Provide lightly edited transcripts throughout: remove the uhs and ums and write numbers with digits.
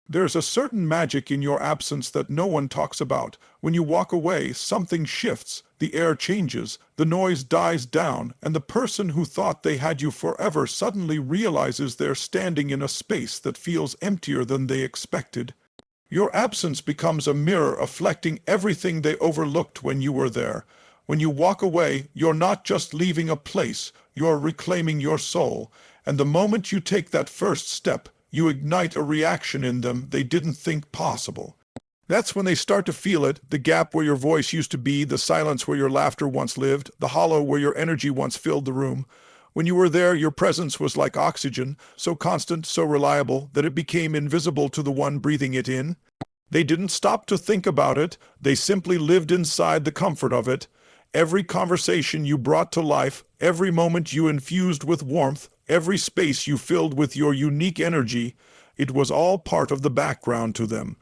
There's a certain magic in your absence that no one talks about. When you walk away, something shifts, the air changes, the noise dies down, and the person who thought they had you forever suddenly realizes they're standing in a space that feels emptier than they expected. Your absence becomes a mirror reflecting everything they overlooked when you were there. When you walk away, you're not just leaving a place, you're reclaiming your soul, and the moment you take that first step, you ignite a reaction in them they didn't think possible. That's when they start to feel it, the gap where your voice used to be, the silence where your laughter once lived, the hollow where your energy once filled the room. When you were there, your presence was like oxygen, so constant, so reliable, that it became invisible to the one breathing it in. They didn't stop to think about it, they simply lived inside the comfort of it. Every conversation you brought to life, every moment you infused with warmth, every space you filled with your unique energy, it was all part of the background to them.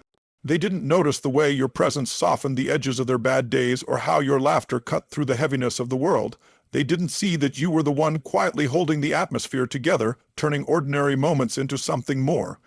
They didn't notice the way your presence softened the edges of their bad days or how your laughter cut through the heaviness of the world. They didn't see that you were the one quietly holding the atmosphere together, turning ordinary moments into something more.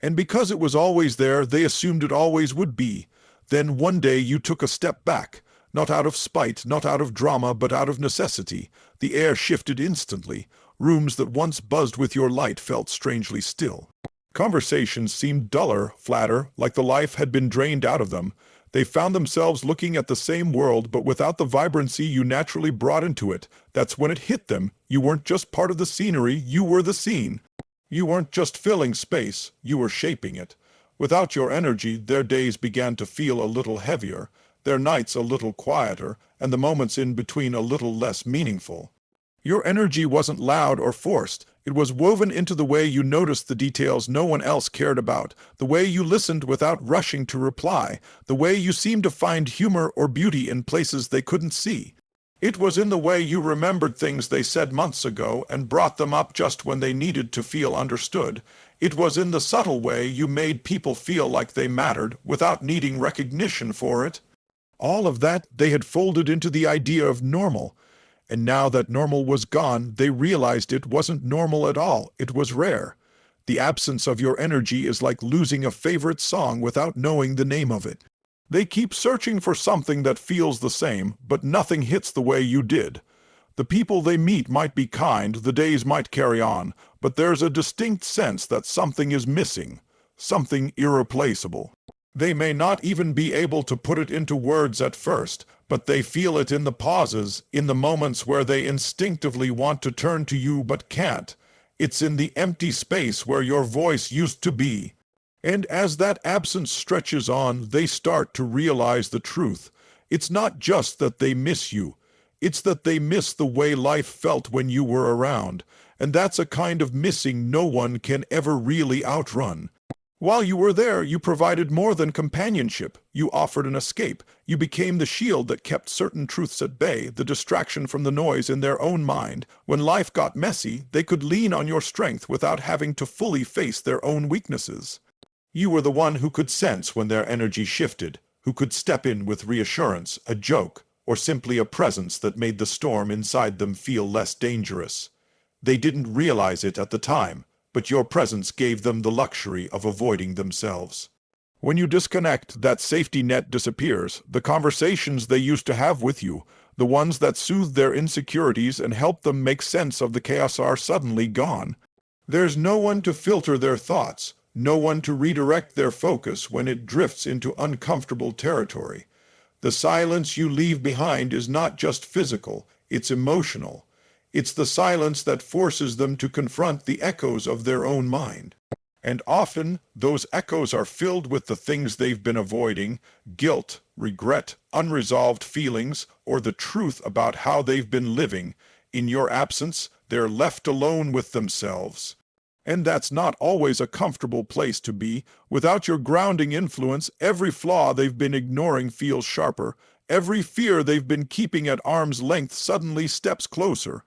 And because it was always there, they assumed it always would be. Then one day you took a step back. Not out of spite, not out of drama, but out of necessity. The air shifted instantly. Rooms that once buzzed with your light felt strangely still. Conversations seemed duller, flatter, like the life had been drained out of them. They found themselves looking at the same world, but without the vibrancy you naturally brought into it. That's when it hit them. You weren't just part of the scenery, you were the scene. You weren't just filling space, you were shaping it. Without your energy, their days began to feel a little heavier, their nights a little quieter, and the moments in between a little less meaningful. Your energy wasn't loud or forced. It was woven into the way you noticed the details no one else cared about, the way you listened without rushing to reply, the way you seemed to find humor or beauty in places they couldn't see. It was in the way you remembered things they said months ago and brought them up just when they needed to feel understood. It was in the subtle way you made people feel like they mattered without needing recognition for it. All of that they had folded into the idea of normal. And now that normal was gone, they realized it wasn't normal at all, it was rare. The absence of your energy is like losing a favorite song without knowing the name of it. They keep searching for something that feels the same, but nothing hits the way you did. The people they meet might be kind, the days might carry on, but there's a distinct sense that something is missing, something irreplaceable. They may not even be able to put it into words at first, but they feel it in the pauses, in the moments where they instinctively want to turn to you but can't. It's in the empty space where your voice used to be. And as that absence stretches on, they start to realize the truth. It's not just that they miss you. It's that they miss the way life felt when you were around. And that's a kind of missing no one can ever really outrun. While you were there, you provided more than companionship. You offered an escape. You became the shield that kept certain truths at bay, the distraction from the noise in their own mind. When life got messy, they could lean on your strength without having to fully face their own weaknesses. You were the one who could sense when their energy shifted, who could step in with reassurance, a joke, or simply a presence that made the storm inside them feel less dangerous. They didn't realize it at the time, but your presence gave them the luxury of avoiding themselves. When you disconnect, that safety net disappears. The conversations they used to have with you, the ones that soothed their insecurities and helped them make sense of the chaos, are suddenly gone. There's no one to filter their thoughts, no one to redirect their focus when it drifts into uncomfortable territory. The silence you leave behind is not just physical, it's emotional. It's the silence that forces them to confront the echoes of their own mind. And often, those echoes are filled with the things they've been avoiding: guilt, regret, unresolved feelings, or the truth about how they've been living. In your absence, they're left alone with themselves. And that's not always a comfortable place to be. Without your grounding influence, every flaw they've been ignoring feels sharper. Every fear they've been keeping at arm's length suddenly steps closer.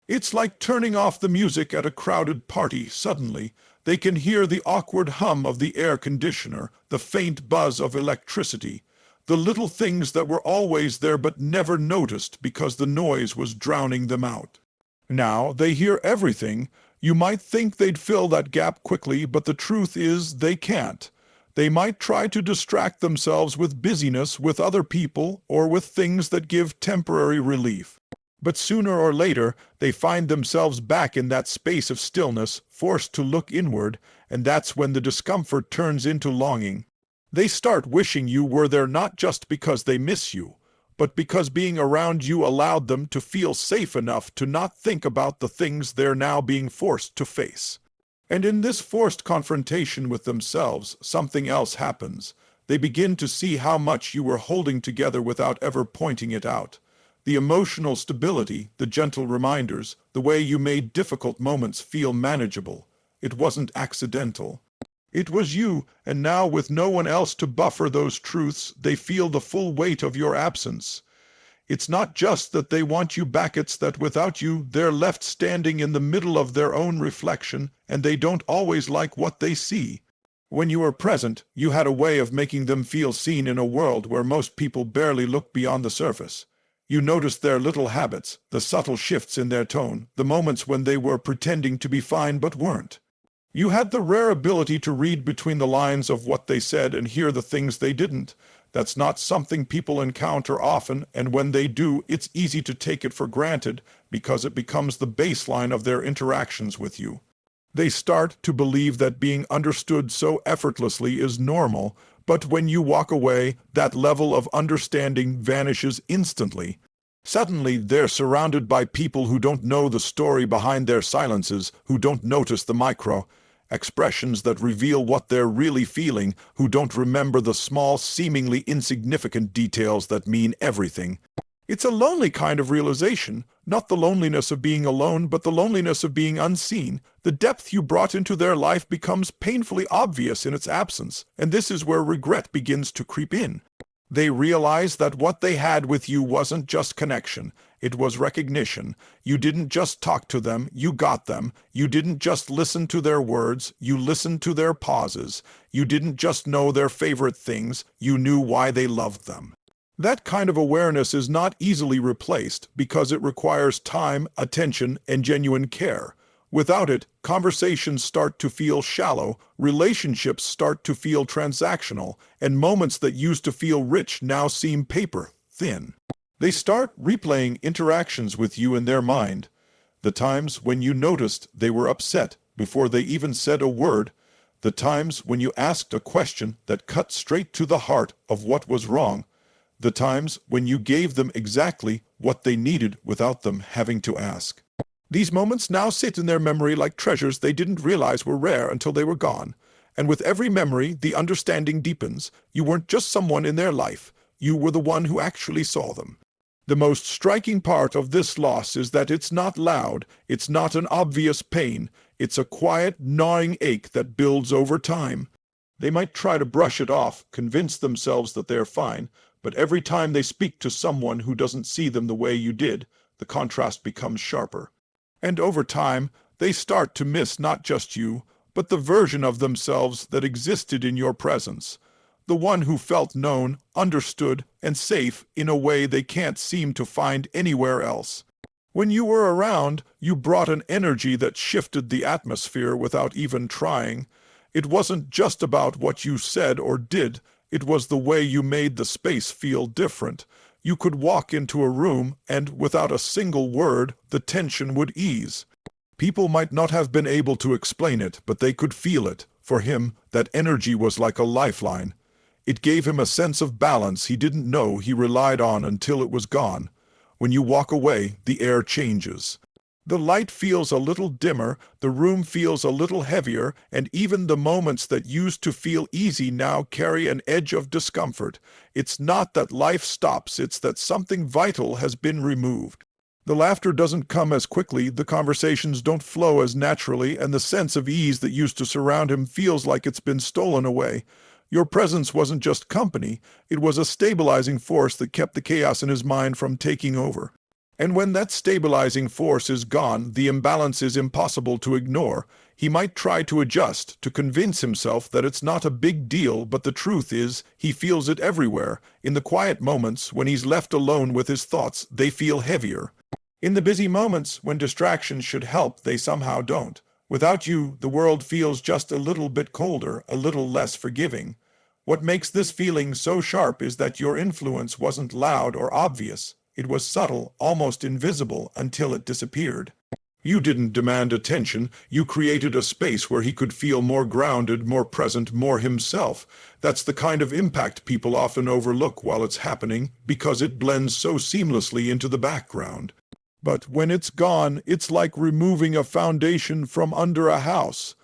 It's like turning off the music at a crowded party. Suddenly, they can hear the awkward hum of the air conditioner, the faint buzz of electricity, the little things that were always there but never noticed because the noise was drowning them out. Now they hear everything. You might think they'd fill that gap quickly, but the truth is they can't. They might try to distract themselves with busyness with other people or with things that give temporary relief. But sooner or later, they find themselves back in that space of stillness, forced to look inward, and that's when the discomfort turns into longing. They start wishing you were there not just because they miss you, but because being around you allowed them to feel safe enough to not think about the things they're now being forced to face. And in this forced confrontation with themselves, something else happens. They begin to see how much you were holding together without ever pointing it out. The emotional stability, the gentle reminders, the way you made difficult moments feel manageable. It wasn't accidental. It was you, and now with no one else to buffer those truths, they feel the full weight of your absence. It's not just that they want you back, it's that without you, they're left standing in the middle of their own reflection, and they don't always like what they see. When you were present, you had a way of making them feel seen in a world where most people barely look beyond the surface. You noticed their little habits, the subtle shifts in their tone, the moments when they were pretending to be fine but weren't. You had the rare ability to read between the lines of what they said and hear the things they didn't. That's not something people encounter often, and when they do, it's easy to take it for granted because it becomes the baseline of their interactions with you. They start to believe that being understood so effortlessly is normal, but when you walk away, that level of understanding vanishes instantly. Suddenly, they're surrounded by people who don't know the story behind their silences, who don't notice the micro expressions that reveal what they're really feeling, who don't remember the small, seemingly insignificant details that mean everything. It's a lonely kind of realization, not the loneliness of being alone, but the loneliness of being unseen. The depth you brought into their life becomes painfully obvious in its absence, and this is where regret begins to creep in. They realize that what they had with you wasn't just connection, it was recognition. You didn't just talk to them, you got them. You didn't just listen to their words, you listened to their pauses. You didn't just know their favorite things, you knew why they loved them. That kind of awareness is not easily replaced because it requires time, attention, and genuine care. Without it, conversations start to feel shallow, relationships start to feel transactional, and moments that used to feel rich now seem paper-thin. They start replaying interactions with you in their mind. The times when you noticed they were upset before they even said a word. The times when you asked a question that cut straight to the heart of what was wrong. The times when you gave them exactly what they needed without them having to ask. These moments now sit in their memory like treasures they didn't realize were rare until they were gone. And with every memory, the understanding deepens. You weren't just someone in their life. You were the one who actually saw them. The most striking part of this loss is that it's not loud, it's not an obvious pain, it's a quiet, gnawing ache that builds over time. They might try to brush it off, convince themselves that they're fine, but every time they speak to someone who doesn't see them the way you did, the contrast becomes sharper. And over time, they start to miss not just you, but the version of themselves that existed in your presence. The one who felt known, understood, and safe in a way they can't seem to find anywhere else. When you were around, you brought an energy that shifted the atmosphere without even trying. It wasn't just about what you said or did, it was the way you made the space feel different. You could walk into a room and, without a single word, the tension would ease. People might not have been able to explain it, but they could feel it. For him, that energy was like a lifeline. It gave him a sense of balance he didn't know he relied on until it was gone. When you walk away, the air changes. The light feels a little dimmer, the room feels a little heavier, and even the moments that used to feel easy now carry an edge of discomfort. It's not that life stops, it's that something vital has been removed. The laughter doesn't come as quickly, the conversations don't flow as naturally, and the sense of ease that used to surround him feels like it's been stolen away. Your presence wasn't just company, it was a stabilizing force that kept the chaos in his mind from taking over. And when that stabilizing force is gone, the imbalance is impossible to ignore. He might try to adjust, to convince himself that it's not a big deal, but the truth is, he feels it everywhere. In the quiet moments, when he's left alone with his thoughts, they feel heavier. In the busy moments, when distractions should help, they somehow don't. Without you, the world feels just a little bit colder, a little less forgiving. What makes this feeling so sharp is that your influence wasn't loud or obvious. It was subtle, almost invisible, until it disappeared. You didn't demand attention, you created a space where he could feel more grounded, more present, more himself. That's the kind of impact people often overlook while it's happening, because it blends so seamlessly into the background. But when it's gone, it's like removing a foundation from under a house.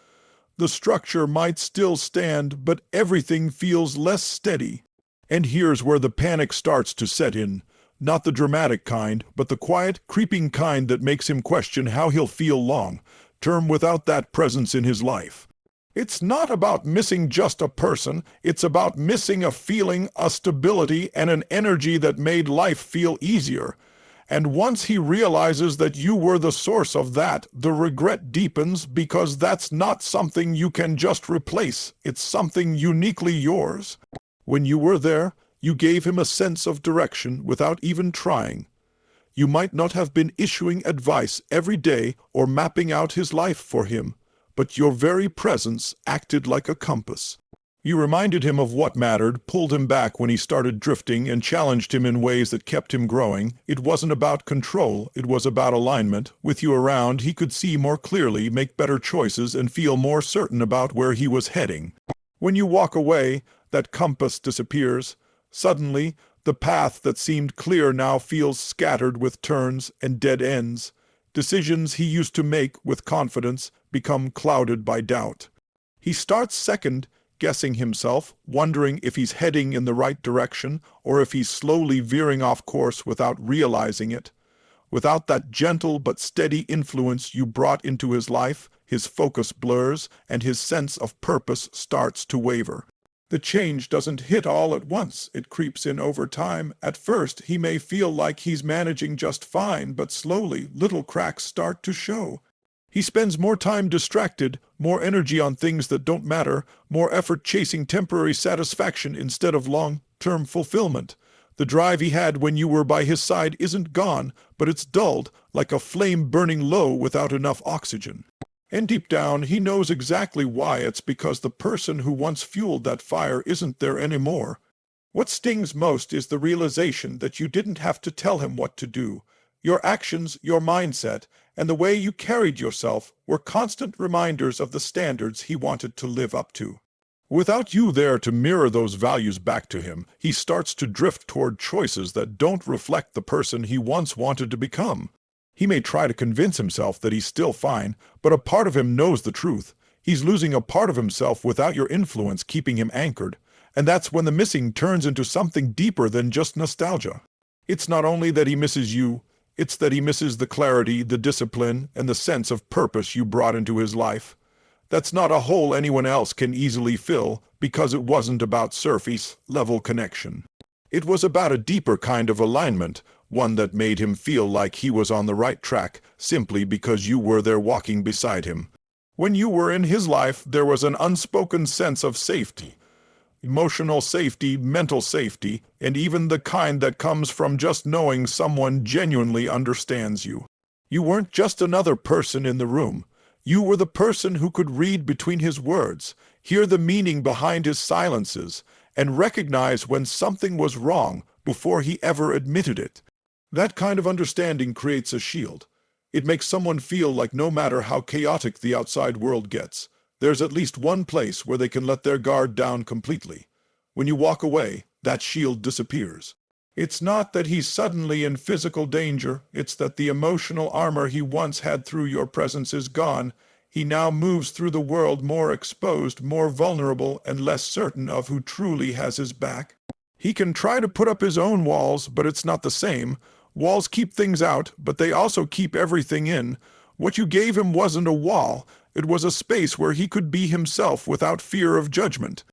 The structure might still stand, but everything feels less steady. And here's where the panic starts to set in. Not the dramatic kind, but the quiet, creeping kind that makes him question how he'll feel long-term without that presence in his life. It's not about missing just a person, it's about missing a feeling, a stability, and an energy that made life feel easier. And once he realizes that you were the source of that, the regret deepens because that's not something you can just replace. It's something uniquely yours. When you were there, you gave him a sense of direction without even trying. You might not have been issuing advice every day or mapping out his life for him, but your very presence acted like a compass. You reminded him of what mattered, pulled him back when he started drifting, and challenged him in ways that kept him growing. It wasn't about control, it was about alignment. With you around, he could see more clearly, make better choices, and feel more certain about where he was heading. When you walk away, that compass disappears. Suddenly, the path that seemed clear now feels scattered with turns and dead ends. Decisions he used to make with confidence become clouded by doubt. He starts second, guessing himself, wondering if he's heading in the right direction or if he's slowly veering off course without realizing it. Without that gentle but steady influence you brought into his life, his focus blurs and his sense of purpose starts to waver. The change doesn't hit all at once, it creeps in over time. At first, he may feel like he's managing just fine, but slowly, little cracks start to show. He spends more time distracted, more energy on things that don't matter, more effort chasing temporary satisfaction instead of long-term fulfillment. The drive he had when you were by his side isn't gone, but it's dulled, like a flame burning low without enough oxygen. And deep down, he knows exactly why. It's because the person who once fueled that fire isn't there anymore. What stings most is the realization that you didn't have to tell him what to do. Your actions, your mindset, and the way you carried yourself were constant reminders of the standards he wanted to live up to. Without you there to mirror those values back to him, he starts to drift toward choices that don't reflect the person he once wanted to become. He may try to convince himself that he's still fine, but a part of him knows the truth. He's losing a part of himself without your influence keeping him anchored, and that's when the missing turns into something deeper than just nostalgia. It's not only that he misses you, it's that he misses the clarity, the discipline, and the sense of purpose you brought into his life. That's not a hole anyone else can easily fill, because it wasn't about surface-level connection. It was about a deeper kind of alignment, one that made him feel like he was on the right track, simply because you were there walking beside him. When you were in his life, there was an unspoken sense of safety. Emotional safety, mental safety, and even the kind that comes from just knowing someone genuinely understands you. You weren't just another person in the room. You were the person who could read between his words, hear the meaning behind his silences, and recognize when something was wrong before he ever admitted it. That kind of understanding creates a shield. It makes someone feel like no matter how chaotic the outside world gets, there's at least one place where they can let their guard down completely. When you walk away, that shield disappears. It's not that he's suddenly in physical danger, it's that the emotional armor he once had through your presence is gone. He now moves through the world more exposed, more vulnerable, and less certain of who truly has his back. He can try to put up his own walls, but it's not the same. Walls keep things out, but they also keep everything in. What you gave him wasn't a wall. It was a space where he could be himself without fear of judgment.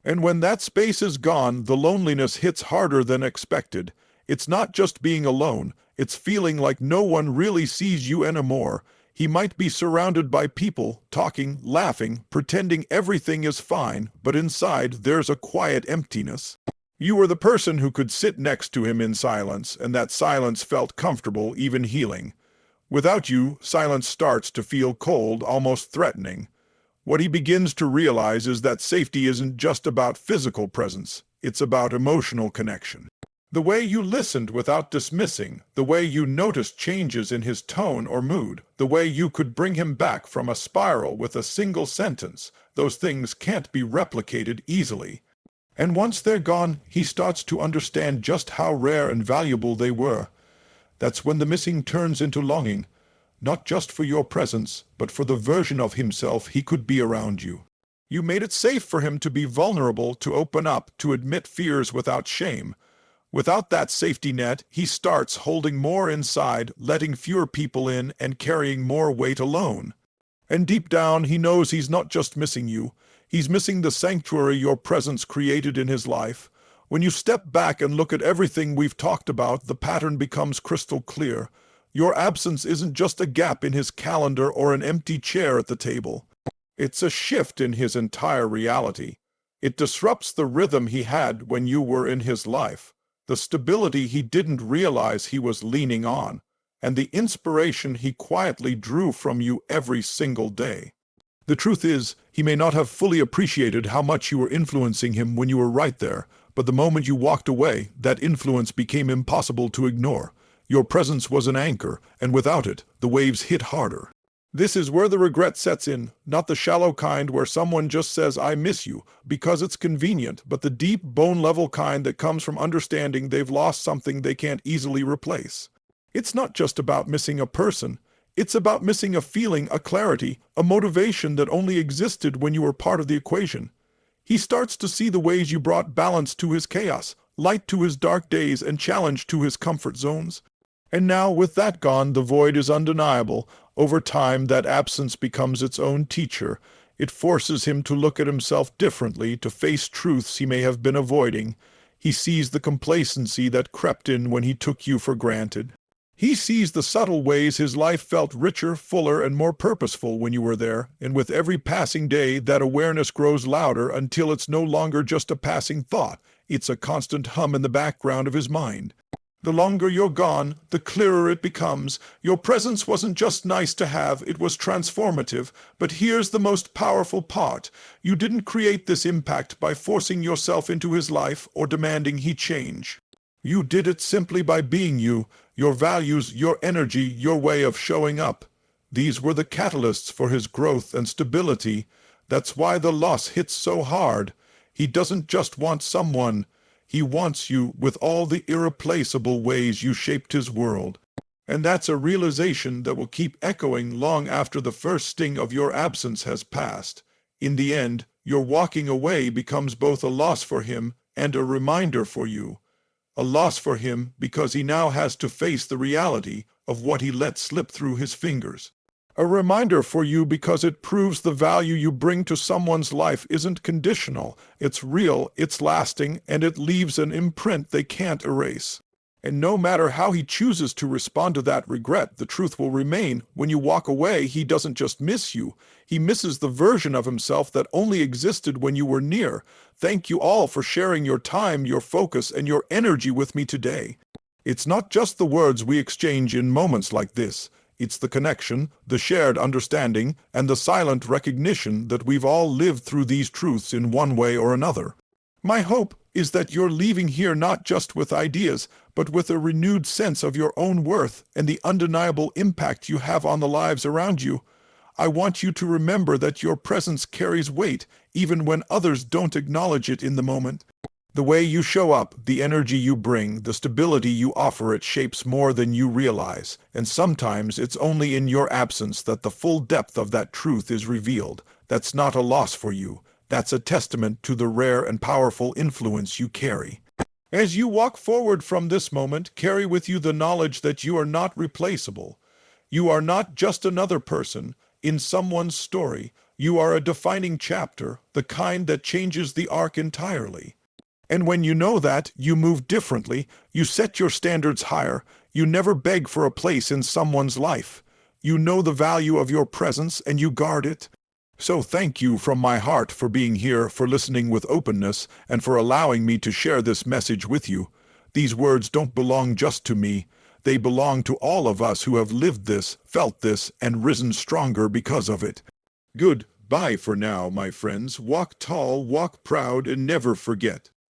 And when that space is gone, the loneliness hits harder than expected. It's not just being alone. It's feeling like no one really sees you anymore. He might be surrounded by people, talking, laughing, pretending everything is fine, but inside there's a quiet emptiness. You were the person who could sit next to him in silence, and that silence felt comfortable, even healing. Without you, silence starts to feel cold, almost threatening. What he begins to realize is that safety isn't just about physical presence, it's about emotional connection. The way you listened without dismissing, the way you noticed changes in his tone or mood, the way you could bring him back from a spiral with a single sentence, those things can't be replicated easily. And once they're gone, he starts to understand just how rare and valuable they were. That's when the missing turns into longing, not just for your presence, but for the version of himself he could be around you. You made it safe for him to be vulnerable, to open up, to admit fears without shame. Without that safety net, he starts holding more inside, letting fewer people in, and carrying more weight alone. And deep down, he knows he's not just missing you. He's missing the sanctuary your presence created in his life. When you step back and look at everything we've talked about, the pattern becomes crystal clear. Your absence isn't just a gap in his calendar or an empty chair at the table. It's a shift in his entire reality. It disrupts the rhythm he had when you were in his life, the stability he didn't realize he was leaning on, and the inspiration he quietly drew from you every single day. The truth is, he may not have fully appreciated how much you were influencing him when you were right there, but the moment you walked away, that influence became impossible to ignore. Your presence was an anchor, and without it, the waves hit harder. This is where the regret sets in, not the shallow kind where someone just says, "I miss you," because it's convenient, but the deep, bone-level kind that comes from understanding they've lost something they can't easily replace. It's not just about missing a person. It's about missing a feeling, a clarity, a motivation that only existed when you were part of the equation. He starts to see the ways you brought balance to his chaos, light to his dark days, and challenge to his comfort zones. And now, with that gone, the void is undeniable. Over time, that absence becomes its own teacher. It forces him to look at himself differently, to face truths he may have been avoiding. He sees the complacency that crept in when he took you for granted. He sees the subtle ways his life felt richer, fuller, and more purposeful when you were there, and with every passing day that awareness grows louder until it's no longer just a passing thought. It's a constant hum in the background of his mind. The longer you're gone, the clearer it becomes. Your presence wasn't just nice to have, it was transformative. But here's the most powerful part. You didn't create this impact by forcing yourself into his life or demanding he change. You did it simply by being you, your values, your energy, your way of showing up. These were the catalysts for his growth and stability. That's why the loss hits so hard. He doesn't just want someone. He wants you, with all the irreplaceable ways you shaped his world. And that's a realization that will keep echoing long after the first sting of your absence has passed. In the end, your walking away becomes both a loss for him and a reminder for you. A loss for him because he now has to face the reality of what he let slip through his fingers. A reminder for you because it proves the value you bring to someone's life isn't conditional, it's real, it's lasting, and it leaves an imprint they can't erase. And no matter how he chooses to respond to that regret, the truth will remain. When you walk away, he doesn't just miss you. He misses the version of himself that only existed when you were near. Thank you all for sharing your time, your focus, and your energy with me today. It's not just the words we exchange in moments like this. It's the connection, the shared understanding, and the silent recognition that we've all lived through these truths in one way or another. My hope is that you're leaving here not just with ideas, but with a renewed sense of your own worth and the undeniable impact you have on the lives around you. I want you to remember that your presence carries weight, even when others don't acknowledge it in the moment. The way you show up, the energy you bring, the stability you offer, it shapes more than you realize. And sometimes it's only in your absence that the full depth of that truth is revealed. That's not a loss for you. That's a testament to the rare and powerful influence you carry. As you walk forward from this moment, carry with you the knowledge that you are not replaceable. You are not just another person in someone's story. You are a defining chapter, the kind that changes the arc entirely. And when you know that, you move differently, you set your standards higher, you never beg for a place in someone's life. You know the value of your presence and you guard it. So thank you from my heart for being here, for listening with openness, and for allowing me to share this message with you. These words don't belong just to me. They belong to all of us who have lived this, felt this, and risen stronger because of it. Good. Bye for now, my friends. Walk tall, walk proud, and never forget.